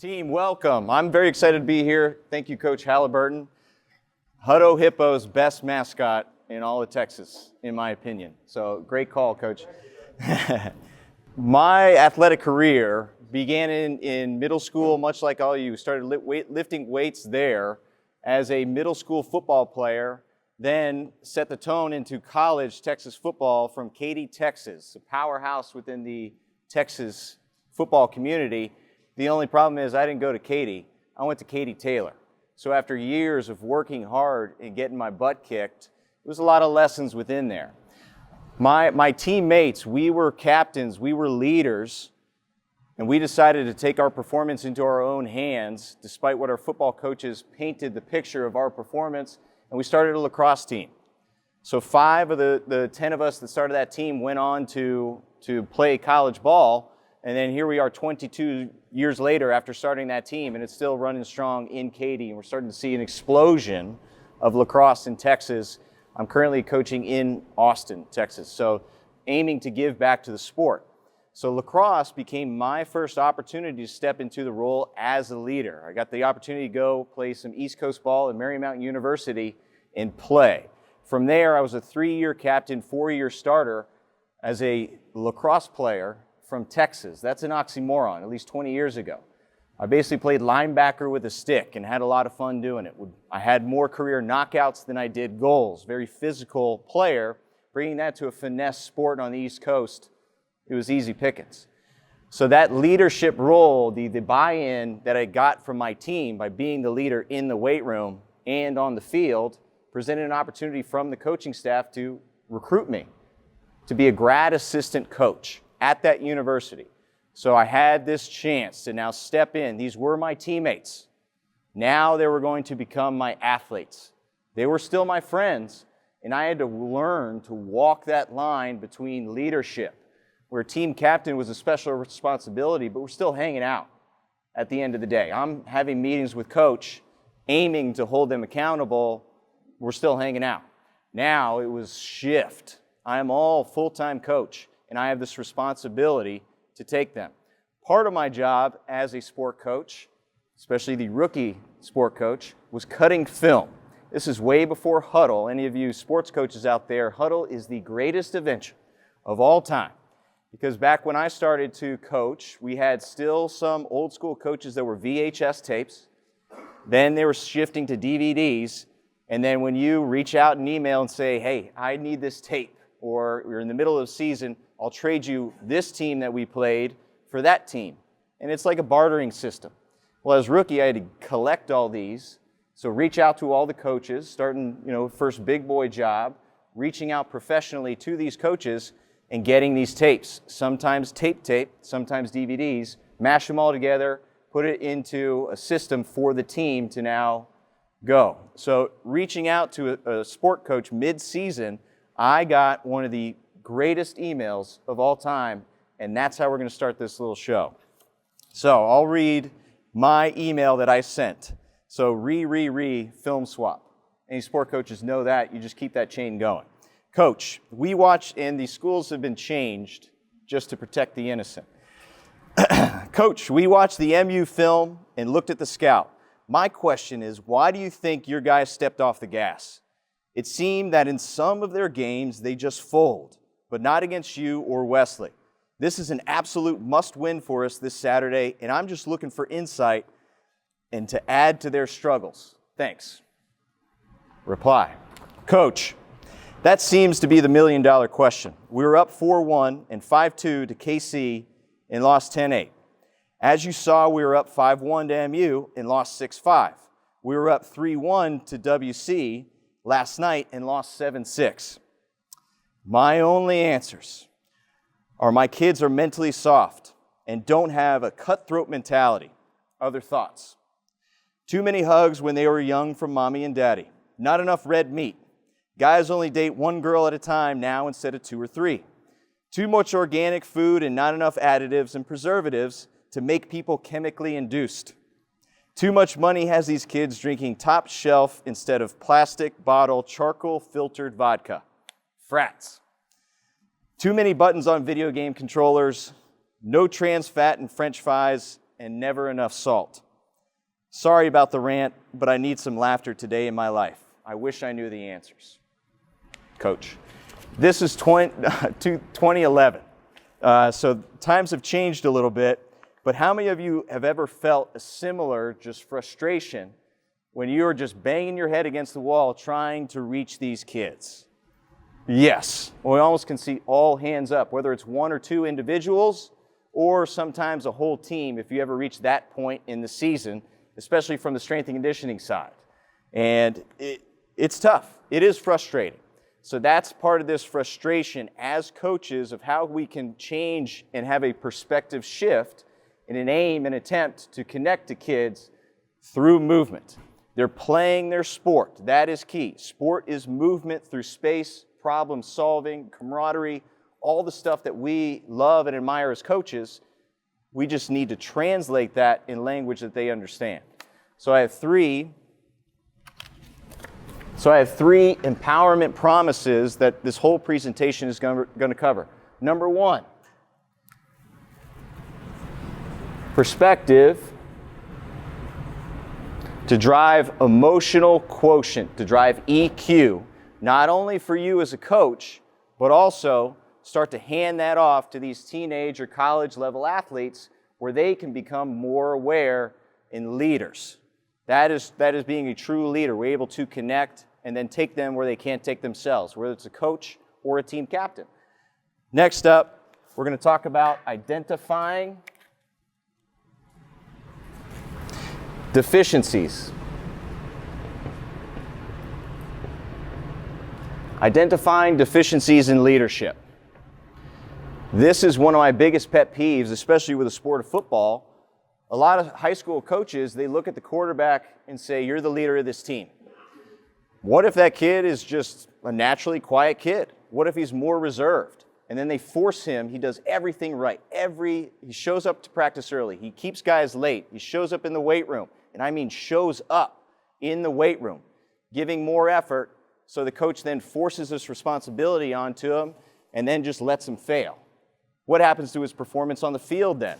Team, welcome. I'm very excited to be here. Thank you, Coach Halliburton. Hutto Hippo's best mascot in all of Texas, in my opinion. So great call, Coach. My athletic career began in middle school, much like all you. Started lifting weights there as a middle school football player, then set the tone into college Texas football from Katy, Texas, a powerhouse within the Texas football community. The only problem is I didn't go to Katy. I went to Katy Taylor. So after years of working hard and getting my butt kicked, there was a lot of lessons within there. My teammates, we were captains, we were leaders, and we decided to take our performance into our own hands, despite what our football coaches painted the picture of our performance, and we started a lacrosse team. So 5 of the 10 of us that started that team went on to play college ball. And then here we are 22 years later after starting that team, and it's still running strong in Katy. And we're starting to see an explosion of lacrosse in Texas. I'm currently coaching in Austin, Texas, so aiming to give back to the sport. So lacrosse became my first opportunity to step into the role as a leader. I got the opportunity to go play some East Coast ball at Marymount University and play. From there, I was a 3-year captain, 4-year starter as a lacrosse player from Texas. That's an oxymoron, at least 20 years ago. I basically played linebacker with a stick and had a lot of fun doing it. I had more career knockouts than I did goals. Very physical player. Bringing that to a finesse sport on the East Coast, it was easy pickings. So that leadership role, the buy-in that I got from my team by being the leader in the weight room and on the field, presented an opportunity from the coaching staff to recruit me to be a grad assistant coach at that university. So I had this chance to now step in. These were my teammates. Now they were going to become my athletes. They were still my friends, and I had to learn to walk that line between leadership, where team captain was a special responsibility, but we're still hanging out at the end of the day. I'm having meetings with coach, aiming to hold them accountable. We're still hanging out. Now it was shift. I am all full-time coach, and I have this responsibility to take them. Part of my job as a sport coach, especially the rookie sport coach, was cutting film. This is way before Hudl. Any of you sports coaches out there, Hudl is the greatest invention of all time. Because back when I started to coach, we had still some old school coaches that were VHS tapes. Then they were shifting to DVDs. And then when you reach out and email and say, hey, I need this tape, or we're in the middle of the season, I'll trade you this team that we played for that team. And it's like a bartering system. Well, as rookie, I had to collect all these. So reach out to all the coaches, starting, first big boy job, reaching out professionally to these coaches and getting these tapes. Sometimes tape, sometimes DVDs, mash them all together, put it into a system for the team to now go. So reaching out to a sport coach mid-season, I got one of the greatest emails of all time, and that's how we're going to start this little show. So I'll read my email that I sent. So film swap. Any sport coaches know that. You just keep that chain going. Coach, we watched, and the schools have been changed just to protect the innocent. Coach, we watched the MU film and looked at the scout. My question is, why do you think your guys stepped off the gas? It seemed that in some of their games, they just fold, but not against you or Wesley. This is an absolute must-win for us this Saturday, and I'm just looking for insight and to add to their struggles. Thanks. Reply. Coach, that seems to be the million-dollar question. We were up 4-1 and 5-2 to KC and lost 10-8. As you saw, we were up 5-1 to MU and lost 6-5. We were up 3-1 to WC last night and lost 7-6. My only answers are my kids are mentally soft and don't have a cutthroat mentality. Other thoughts? Too many hugs when they were young from mommy and daddy. Not enough red meat. Guys only date one girl at a time now instead of 2 or 3. Too much organic food and not enough additives and preservatives to make people chemically induced. Too much money has these kids drinking top shelf instead of plastic bottle charcoal filtered vodka. Frats. Too many buttons on video game controllers, no trans fat in French fries, and never enough salt. Sorry about the rant, but I need some laughter today in my life. I wish I knew the answers. Coach. This is 2011. So times have changed a little bit, but how many of you have ever felt a similar just frustration when you are just banging your head against the wall trying to reach these kids? Yes. Well, we almost can see all hands up, whether it's one or two individuals or sometimes a whole team if you ever reach that point in the season, especially from the strength and conditioning side. And it's tough. It is frustrating. So that's part of this frustration as coaches of how we can change and have a perspective shift in an aim and attempt to connect to kids through movement. They're playing their sport. That is key. Sport is movement through space, problem solving, camaraderie, all the stuff that we love and admire as coaches. We just need to translate that in language that they understand. So I have three empowerment promises that this whole presentation is going to cover. Number one, perspective to drive emotional quotient, to drive EQ, not only for you as a coach, but also start to hand that off to these teenage or college level athletes where they can become more aware and leaders. That is being a true leader. We're able to connect and then take them where they can't take themselves, whether it's a coach or a team captain. Next up, we're going to talk about identifying deficiencies. Identifying deficiencies in leadership. This is one of my biggest pet peeves, especially with the sport of football. A lot of high school coaches, they look at the quarterback and say, you're the leader of this team. What if that kid is just a naturally quiet kid? What if he's more reserved? And then they force him, he does everything right. He shows up to practice early. He keeps guys late. He shows up in the weight room. And I mean shows up in the weight room, giving more effort. So the coach then forces this responsibility onto him and then just lets him fail. What happens to his performance on the field then?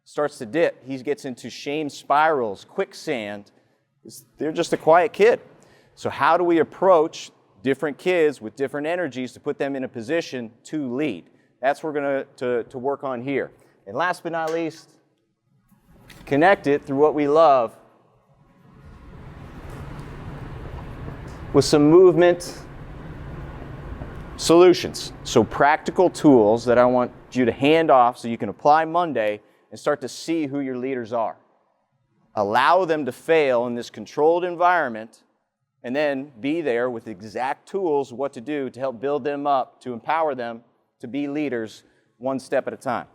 Starts to dip. He gets into shame spirals, quicksand. They're just a quiet kid. So how do we approach different kids with different energies to put them in a position to lead? That's what we're going to work on here. And last but not least, connect it through what we love with some movement solutions. So practical tools that I want you to hand off so you can apply Monday and start to see who your leaders are. Allow them to fail in this controlled environment and then be there with exact tools what to do to help build them up, to empower them to be leaders one step at a time.